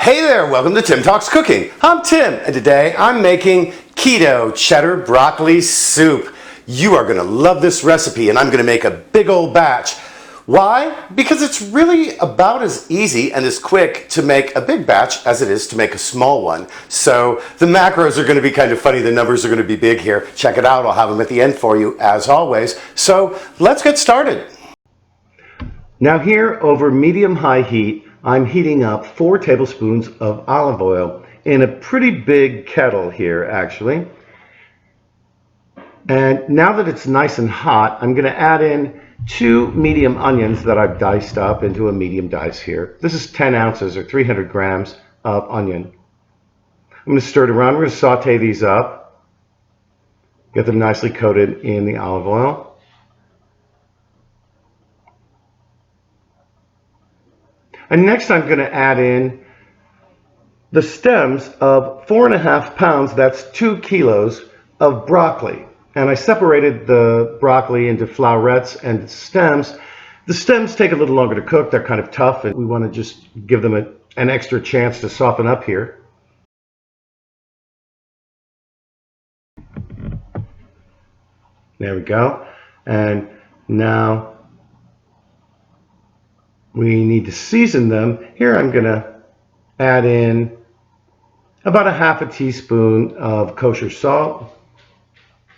Hey there, welcome to Tim Talks Cooking. I'm Tim, and today I'm making keto cheddar broccoli soup. You are gonna love this recipe, and I'm gonna make a big old batch. Why? Because it's really about as easy and as quick to make a big batch as it is to make a small one. So the macros are gonna be kind of funny, the numbers are gonna be big here. Check it out, I'll have them at the end for you as always. So let's get started. Now here over medium-high heat, I'm heating up 4 tablespoons of olive oil in a pretty big kettle here actually. And now that it's nice and hot, I'm going to add in 2 medium onions that I've diced up into a medium dice here. This is 10 ounces or 300 grams of onion. I'm going to stir it around. We're going to saute these up, get them nicely coated in the olive oil. And next I'm going to add in the stems of 4.5 pounds, that's 2 kilos of broccoli. And I separated the broccoli into flowerets and stems. The stems take a little longer to cook, they're kind of tough, and we want to just give them an extra chance to soften up here. There we go. And now we need to season them. Here I'm going to add in about 1/2 teaspoon of kosher salt.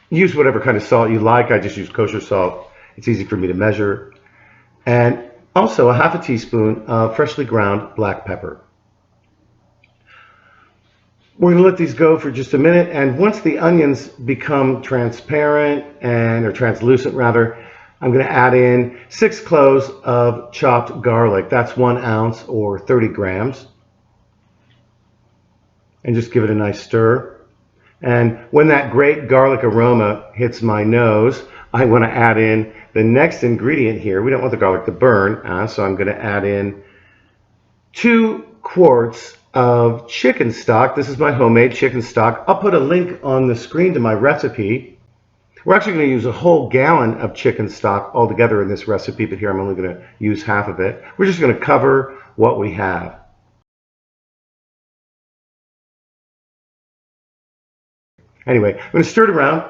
Use whatever kind of salt you like. I just use kosher salt. It's easy for me to measure. And also 1/2 teaspoon of freshly ground black pepper. We're going to let these go for just a minute, and once the onions become transparent or translucent rather, I'm going to add in 6 cloves of chopped garlic. That's 1 ounce or 30 grams. And just give it a nice stir. And when that great garlic aroma hits my nose, I want to add in the next ingredient here. We don't want the garlic to burn, so I'm going to add in 2 quarts of chicken stock. This is my homemade chicken stock. I'll put a link on the screen to my recipe. We're actually going to use a whole gallon of chicken stock altogether in this recipe, but here I'm only going to use half of it. We're just going to cover what we have. Anyway, I'm going to stir it around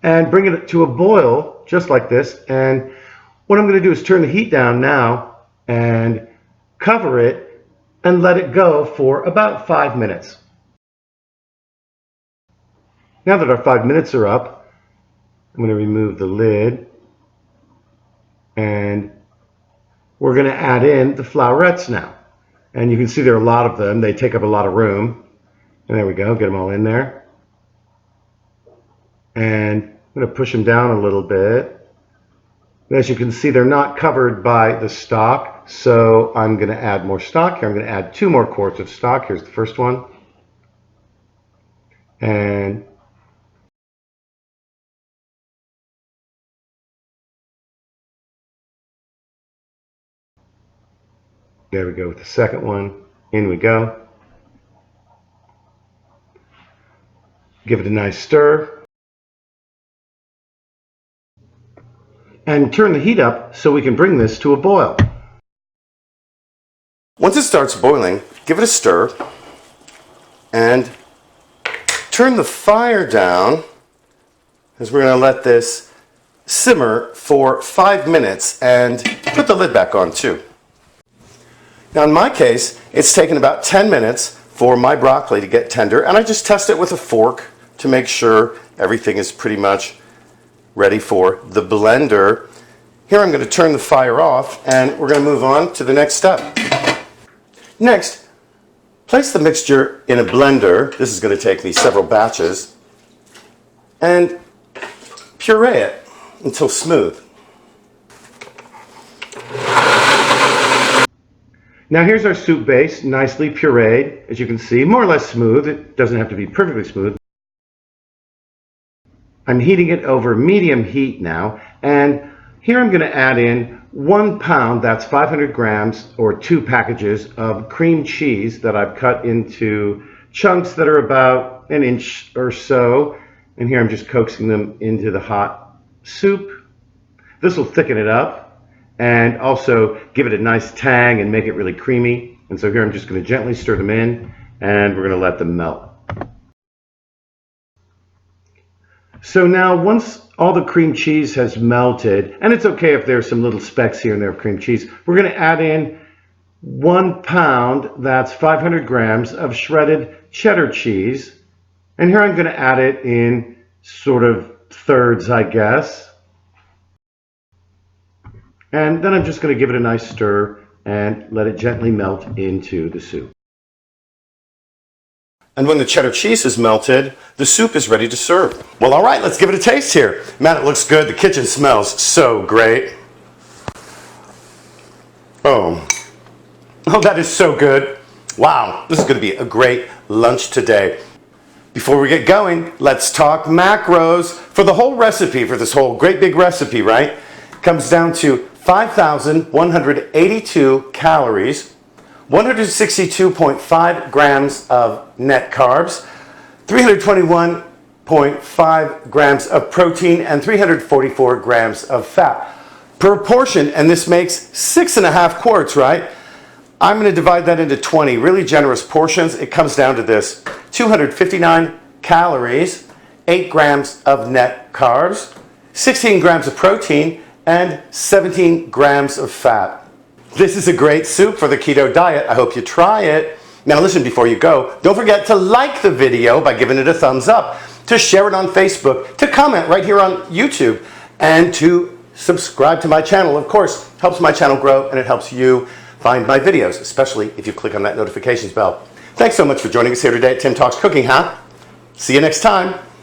and bring it to a boil just like this. And what I'm going to do is turn the heat down now and cover it and let it go for about 5 minutes. Now that our 5 minutes are up, I'm going to remove the lid and we're going to add in the flowerets now. And you can see there are a lot of them. They take up a lot of room. And there we go, get them all in there. And I'm going to push them down a little bit. As you can see, they're not covered by the stock, so I'm going to add more stock here. I'm going to add 2 more quarts of stock. Here's the first one. And there we go with the second one. In we go. Give it a nice stir. And turn the heat up so we can bring this to a boil. Once it starts boiling, give it a stir and turn the fire down as we're going to let this simmer for 5 minutes and put the lid back on too. Now in my case, it's taken about 10 minutes for my broccoli to get tender, and I just test it with a fork to make sure everything is pretty much ready for the blender. Here I'm going to turn the fire off and we're going to move on to the next step. Next, place the mixture in a blender. This is going to take me several batches. And puree it until smooth. Now here's our soup base, nicely pureed, as you can see, more or less smooth. It doesn't have to be perfectly smooth. I'm heating it over medium heat now, and here I'm going to add in 1 pound, that's 500 grams, or 2 packages of cream cheese that I've cut into chunks that are about 1 inch or so. And here I'm just coaxing them into the hot soup. This will thicken it up and also give it a nice tang and make it really creamy. And so here I'm just going to gently stir them in, and we're going to let them melt. So now once all the cream cheese has melted, and it's okay if there's some little specks here and there of cream cheese, we're going to add in 1 pound, that's 500 grams of shredded cheddar cheese. And here I'm going to add it in sort of thirds, I guess. And then I'm just going to give it a nice stir and let it gently melt into the soup. And when the cheddar cheese is melted, the soup is ready to serve. Well, all right, let's give it a taste here. Man, it looks good. The kitchen smells so great. Oh, that is so good. Wow, this is going to be a great lunch today. Before we get going, let's talk macros. For the whole recipe, for this whole great big recipe, right, comes down to 5,182 calories, 162.5 grams of net carbs, 321.5 grams of protein, and 344 grams of fat per portion. And this makes 6.5 quarts, right? I'm going to divide that into 20 really generous portions. It comes down to this: 259 calories, 8 grams of net carbs, 16 grams of protein, and 17 grams of fat. This is a great soup for the keto diet. I hope you try it. Now listen, before you go, don't forget to like the video by giving it a thumbs up, to share it on Facebook, to comment right here on YouTube, and to subscribe to my channel. Of course, it helps my channel grow and it helps you find my videos, especially if you click on that notifications bell. Thanks so much for joining us here today at Tim Talks Cooking, huh? See you next time.